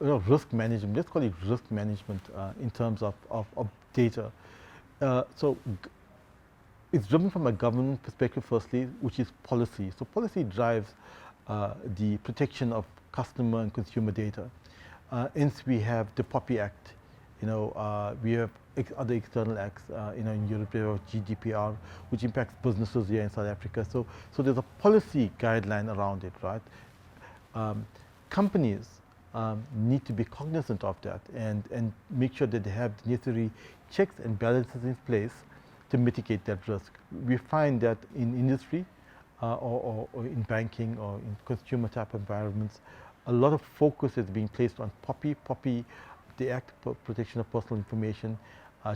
risk management. Let's call it risk management in terms of data. So it's driven from a government perspective, firstly, which is policy. So policy drives the protection of customer and consumer data. Hence, we have the POPI Act. We have other external acts. In Europe, we have GDPR, which impacts businesses here in South Africa. So there's a policy guideline around it, right? Companies need to be cognizant of that and make sure that they have the necessary checks and balances in place to mitigate that risk. We find that in industry or in banking or in consumer type environments, a lot of focus is being placed on POPI, the Act Protection of Personal Information,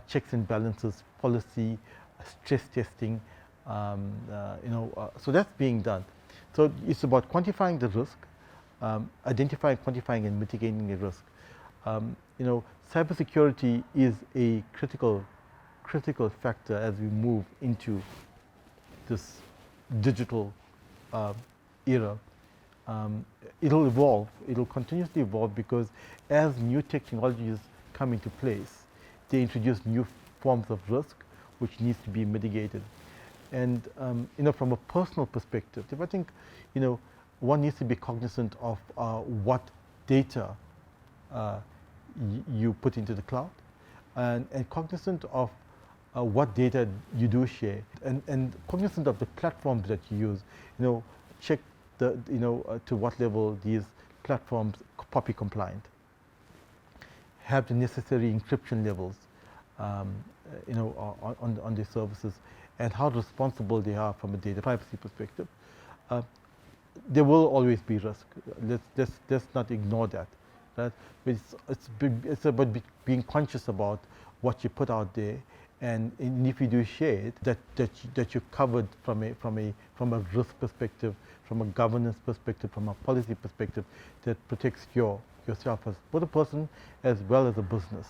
checks and balances, policy, stress testing. So that's being done. So it's about quantifying the risk, identifying, quantifying, and mitigating the risk. Cybersecurity is a critical factor as we move into this digital era. It'll evolve. It'll continuously evolve because as new technologies come into place, they introduce new forms of risk which needs to be mitigated. And from a personal perspective, I think one needs to be cognizant of what data you put into the cloud, and cognizant of what data you do share, and cognizant of the platforms that you use. Check to what level these platforms POPI compliant, have the necessary encryption levels, on these services, and how responsible they are from a data privacy perspective. There will always be risk. Let's not ignore that. Right? It's about being conscious about what you put out there, and if you do share it, that you're covered from a risk perspective, from a governance perspective, from a policy perspective, that protects yourself as both a person as well as a business.